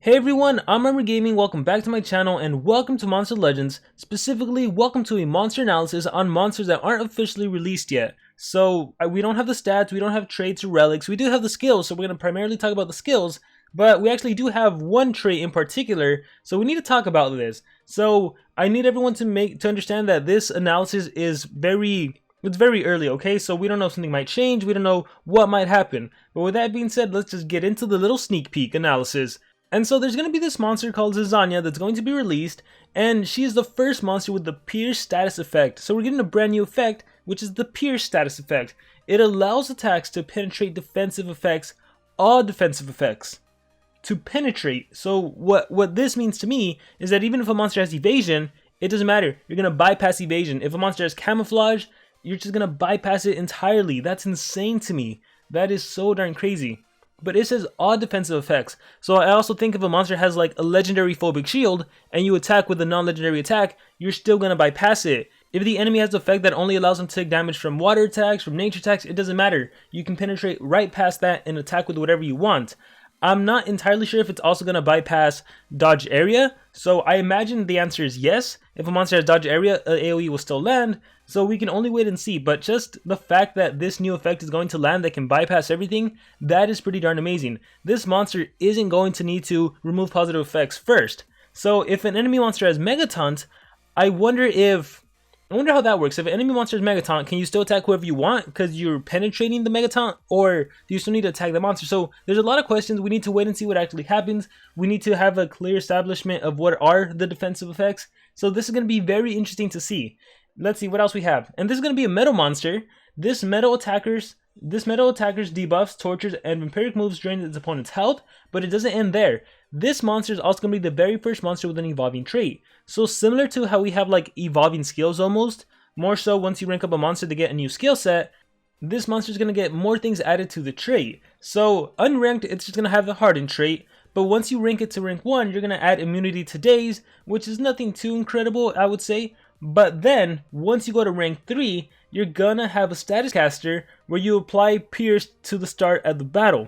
Hey everyone, I'm Armor Gaming, welcome back to my channel and welcome to Monster Legends. Specifically, welcome to a monster analysis on monsters that aren't officially released yet. So, we don't have the stats, we don't have traits or relics, we do have the skills, so we're going to primarily talk about the skills, but we actually do have one trait in particular, so we need to talk about this. So, I need everyone to understand that this analysis is very early, okay? So we don't know if something might change, we don't know what might happen. But with that being said, let's just get into the little sneak peek analysis. And so there's going to be this monster called Zizania that's going to be released, and she is the first monster with the Pierce status effect. So we're getting a brand new effect, which is the Pierce status effect. It allows attacks to penetrate defensive effects, all defensive effects. To penetrate. So what this means to me is that even if a monster has evasion, it doesn't matter. You're going to bypass evasion. If a monster has camouflage, you're just going to bypass it entirely. That's insane to me. That is so darn crazy. But it says all defensive effects. So I also think if a monster has like a legendary phobic shield and you attack with a non-legendary attack, you're still going to bypass it. If the enemy has an effect that only allows them to take damage from water attacks, from nature attacks, it doesn't matter. You can penetrate right past that and attack with whatever you want. I'm not entirely sure if it's also going to bypass dodge area, so I imagine the answer is yes. If a monster has dodge area, AoE will still land, so we can only wait and see. But just the fact that this new effect is going to land that can bypass everything, that is pretty darn amazing. This monster isn't going to need to remove positive effects first. So if an enemy monster has Mega Taunt, I wonder how that works. If an enemy monster is Mega Taunt, can you still attack whoever you want because you're penetrating the Mega Taunt, or do you still need to attack the monster? So there's a lot of questions. We need to wait and see what actually happens. We need to have a clear establishment of what are the defensive effects. So this is going to be very interesting to see. Let's see what else we have. And this is going to be a metal monster. This metal attacker's debuffs, tortures, and vampiric moves drain its opponent's health, but it doesn't end there. This monster is also going to be the very first monster with an evolving trait. So similar to how we have like evolving skills almost, more so once you rank up a monster to get a new skill set, this monster is going to get more things added to the trait. So unranked, it's just going to have the hardened trait, but once you rank it to rank 1, you're going to add immunity to daze, which is nothing too incredible, I would say. But then, once you go to rank 3, you're gonna have a status caster where you apply Pierce to the start of the battle.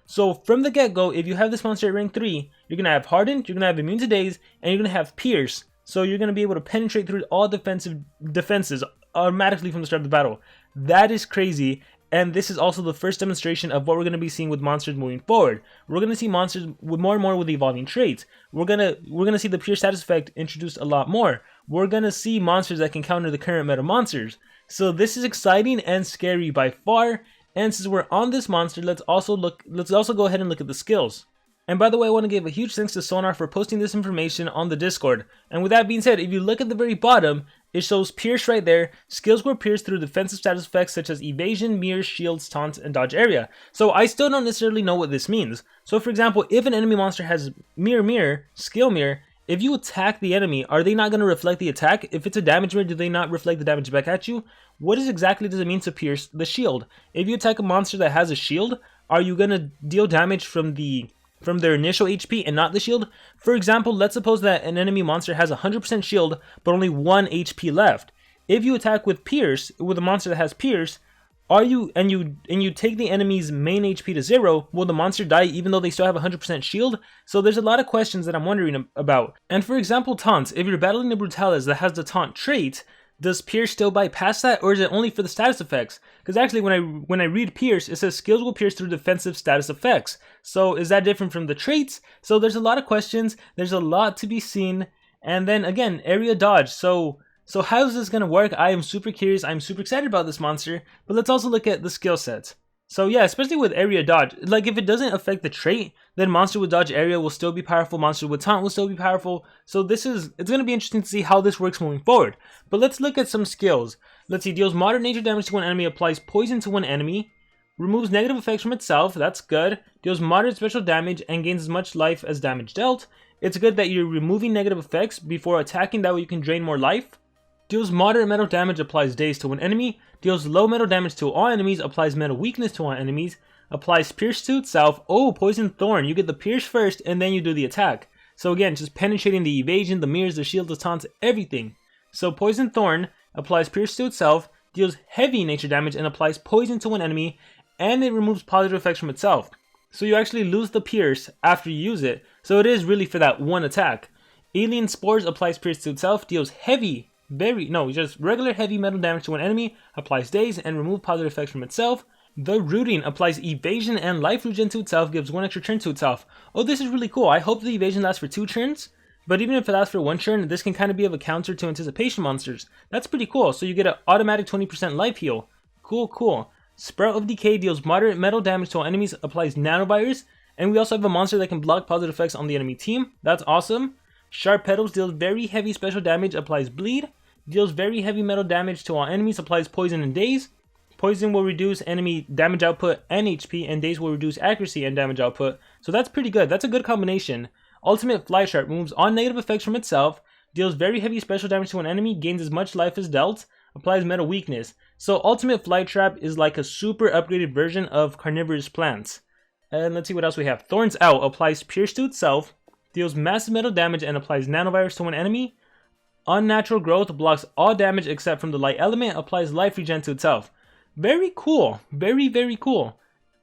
So from the get-go, if you have this monster at rank 3, you're gonna have Hardened, you're gonna have Immune to Daze, and you're gonna have Pierce. So you're gonna be able to penetrate through all defenses automatically from the start of the battle. That is crazy. And this is also the first demonstration of what we're going to be seeing with monsters moving forward. We're going to see monsters with more and more with evolving traits. We're gonna see the pure status effect introduced a lot more. We're going to see monsters that can counter the current meta monsters. So this is exciting and scary by far. And since we're on this monster, let's also go ahead and look at the skills. And by the way, I want to give a huge thanks to Sonar for posting this information on the Discord. And with that being said, if you look at the very bottom, it shows Pierce right there. Skills were pierced through defensive status effects such as evasion, mirror, shields, taunt, and dodge area. So I still don't necessarily know what this means. So for example, if an enemy monster has mirror, skill mirror, if you attack the enemy, are they not going to reflect the attack? If it's a damage mirror, do they not reflect the damage back at you? What exactly does it mean to pierce the shield? If you attack a monster that has a shield, are you going to deal damage from their initial HP and not the shield? For example, let's suppose that an enemy monster has 100% shield but only 1 HP left. If you attack with Pierce, with a monster that has Pierce, you take the enemy's main HP to 0, will the monster die even though they still have 100% shield? So there's a lot of questions that I'm wondering about. And for example, taunts. If you're battling a Brutalis that has the taunt trait, does Pierce still bypass that, or is it only for the status effects? Because actually when I read Pierce, it says skills will pierce through defensive status effects. So is that different from the traits? So there's a lot of questions, there's a lot to be seen. And then again, area dodge. So how is this going to work? I am super curious, I'm super excited about this monster, but let's also look at the skill sets. So yeah, especially with area dodge, like if it doesn't affect the trait, then monster with dodge area will still be powerful, monster with taunt will still be powerful. So it's going to be interesting to see how this works moving forward. But let's look at some skills. Let's see, deals moderate nature damage to one enemy, applies poison to one enemy, removes negative effects from itself, that's good, deals moderate special damage and gains as much life as damage dealt. It's good that you're removing negative effects before attacking, that way you can drain more life. Deals moderate metal damage, applies daze to one enemy. Deals low metal damage to all enemies, applies metal weakness to all enemies. Applies pierce to itself. Oh, poison thorn. You get the pierce first and then you do the attack. So again, just penetrating the evasion, the mirrors, the shield, the taunts, everything. So poison thorn applies pierce to itself, deals heavy nature damage and applies poison to one enemy, and it removes positive effects from itself. So you actually lose the pierce after you use it. So it is really for that one attack. Alien Spores applies pierce to itself, deals just regular heavy metal damage to an enemy, applies daze, and remove positive effects from itself. The Rooting applies evasion and life regen to itself, gives 1 extra turn to itself. Oh, this is really cool. I hope the evasion lasts for 2 turns, but even if it lasts for 1 turn, this can kind of be of a counter to anticipation monsters. That's pretty cool. So you get an automatic 20% life heal. Cool. Sprout of Decay deals moderate metal damage to all enemies, applies nanovirus, and we also have a monster that can block positive effects on the enemy team. That's awesome. Sharp Petals deals very heavy special damage, applies bleed, deals very heavy metal damage to all enemies, applies poison and daze. Poison will reduce enemy damage output and HP, and daze will reduce accuracy and damage output. So that's pretty good. That's a good combination. Ultimate Flysharp removes all negative effects from itself, deals very heavy special damage to an enemy, gains as much life as dealt, applies metal weakness. So Ultimate Fly Trap is like a super upgraded version of carnivorous plants. And let's see what else we have. Thorns Out applies pierce to itself, deals massive metal damage, and applies nanovirus to an enemy. Unnatural Growth blocks all damage except from the light element, applies life regen to itself. Very cool. Very cool.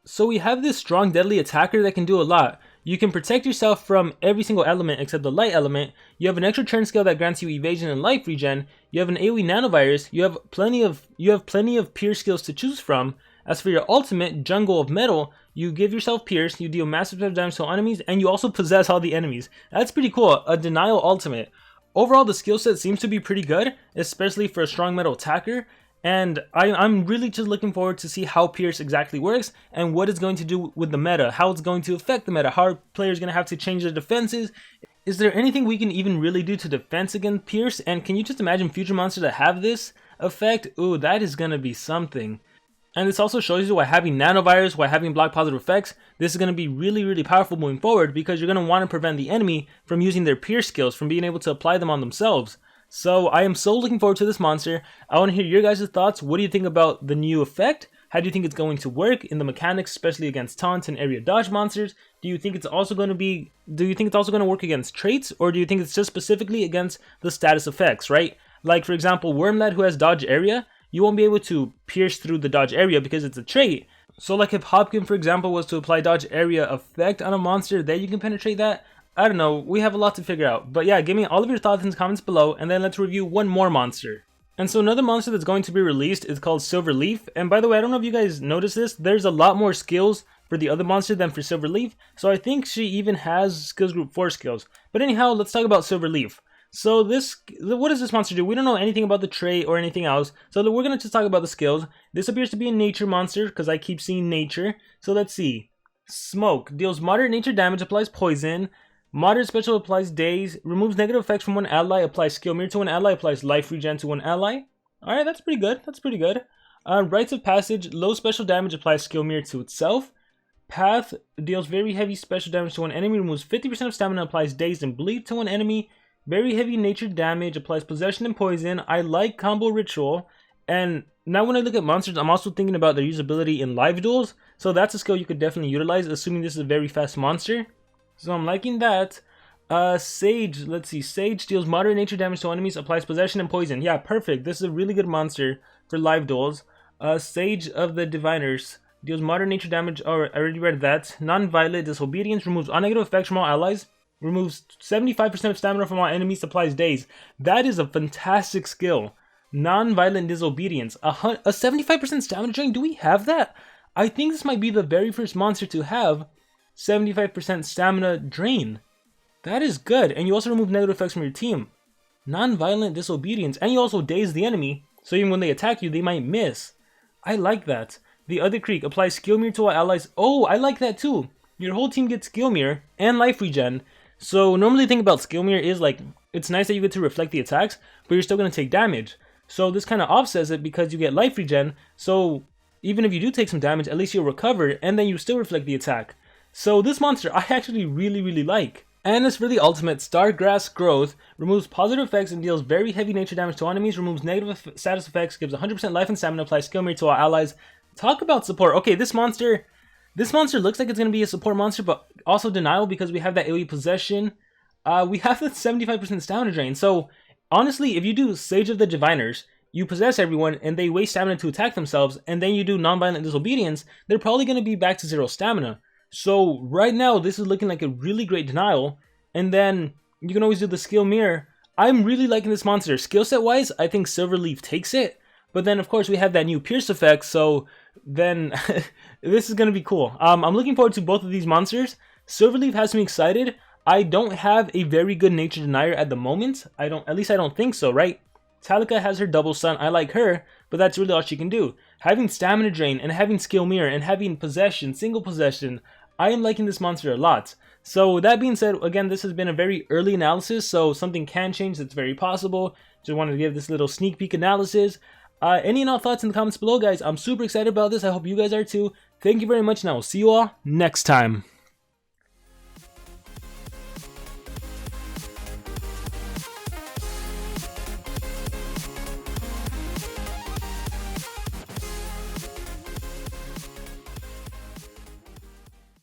So we have this strong deadly attacker that can do a lot. You can protect yourself from every single element except the light element. You have an extra turn skill that grants you evasion and life regen. You have an AoE nanovirus. You have plenty of pierce skills to choose from. As for your ultimate, Jungle of Metal, you give yourself pierce, you deal massive damage to enemies, and you also possess all the enemies. That's pretty cool. A denial ultimate. Overall, the skill set seems to be pretty good, especially for a strong metal attacker. And I'm really just looking forward to see how Pierce exactly works and what it's going to do with the meta, how it's going to affect the meta, how are players going to have to change their defenses. Is there anything we can even really do to defense against Pierce? And can you just imagine future monsters that have this effect? Ooh, that is going to be something. And this also shows you why having nanovirus, why having block positive effects, this is going to be really powerful moving forward, because you're going to want to prevent the enemy from using their Pierce skills, from being able to apply them on themselves. So I am so looking forward to this monster. I want to hear your guys' thoughts. What do you think about the new effect? How do you think it's going to work in the mechanics, especially against taunt and area dodge monsters? Do you think it's also going to work against traits, or do you think it's just specifically against the status effects, right? Like for example, Wormlad, who has dodge area, you won't be able to pierce through the dodge area because it's a trait. So like if Hopkin, for example, was to apply dodge area effect on a monster, then you can penetrate that. I don't know, we have a lot to figure out. But yeah, give me all of your thoughts in the comments below, and then let's review one more monster. And so another monster that's going to be released is called Silverleaf. And by the way, I don't know if you guys noticed this, there's a lot more skills for the other monster than for Silverleaf. So I think she even has skills group 4 skills. But anyhow, let's talk about Silverleaf. So what does this monster do? We don't know anything about the trait or anything else. So we're going to just talk about the skills. This appears to be a nature monster because I keep seeing nature. So let's see. Smoke deals moderate nature damage, applies poison. Moderate special applies daze, removes negative effects from one ally, applies skill mirror to one ally, applies life regen to one ally. Alright, that's pretty good. Rites of Passage, low special damage, applies skill mirror to itself. Path deals very heavy special damage to one enemy, removes 50% of stamina, applies dazed and bleed to one enemy. Very heavy nature damage, applies possession and poison. I like combo ritual. And now when I look at monsters, I'm also thinking about their usability in live duels. So that's a skill you could definitely utilize, assuming this is a very fast monster. So I'm liking that. Sage, let's see. Sage deals moderate nature damage to enemies, applies possession and poison. Yeah, perfect. This is a really good monster for live duels. Sage of the Diviners deals moderate nature damage. Oh, I already read that. Non-violent disobedience removes all negative effects from all allies. Removes 75% of stamina from all enemies, applies daze. That is a fantastic skill. Non-violent disobedience. A 75% stamina drain? Do we have that? I think this might be the very first monster to have 75% stamina drain. That is good. And you also remove negative effects from your team. Non-violent disobedience. And you also daze the enemy, so even when they attack you, they might miss. I like that. The Other Creek applies skill mirror to our allies. Oh, I like that too. Your whole team gets skill mirror and life regen. So normally the thing about skill mirror is like, it's nice that you get to reflect the attacks, but you're still going to take damage. So this kind of offsets it because you get life regen. So even if you do take some damage, at least you'll recover and then you still reflect the attack. So this monster I actually really like. And as for the ultimate, Stargrass Growth removes positive effects and deals very heavy nature damage to enemies, removes negative status effects, gives 100% life and stamina, applies skill mirror to our allies. Talk about support. Okay, this monster looks like it's going to be a support monster, but also denial because we have that AoE possession. We have the 75% stamina drain. So honestly, if you do Sage of the Diviners, you possess everyone and they waste stamina to attack themselves, and then you do non-violent disobedience, they're probably going to be back to 0 stamina. So right now, this is looking like a really great denial. And then you can always do the skill mirror. I'm really liking this monster. Skill set wise, I think Silverleaf takes it. But then of course we have that new pierce effect, so then this is gonna be cool. I'm looking forward to both of these monsters. Silverleaf has me excited. I don't have a very good nature denier at the moment. At least I don't think so, right? Talika has her double stun. I like her, but that's really all she can do. Having stamina drain and having skill mirror and having possession, single possession, I am liking this monster a lot. So that being said, again, this has been a very early analysis, so something can change. That's very possible. Just wanted to give this little sneak peek analysis. Any and all thoughts in the comments below, guys. I'm super excited about this. I hope you guys are too. Thank you very much, and I will see you all next time.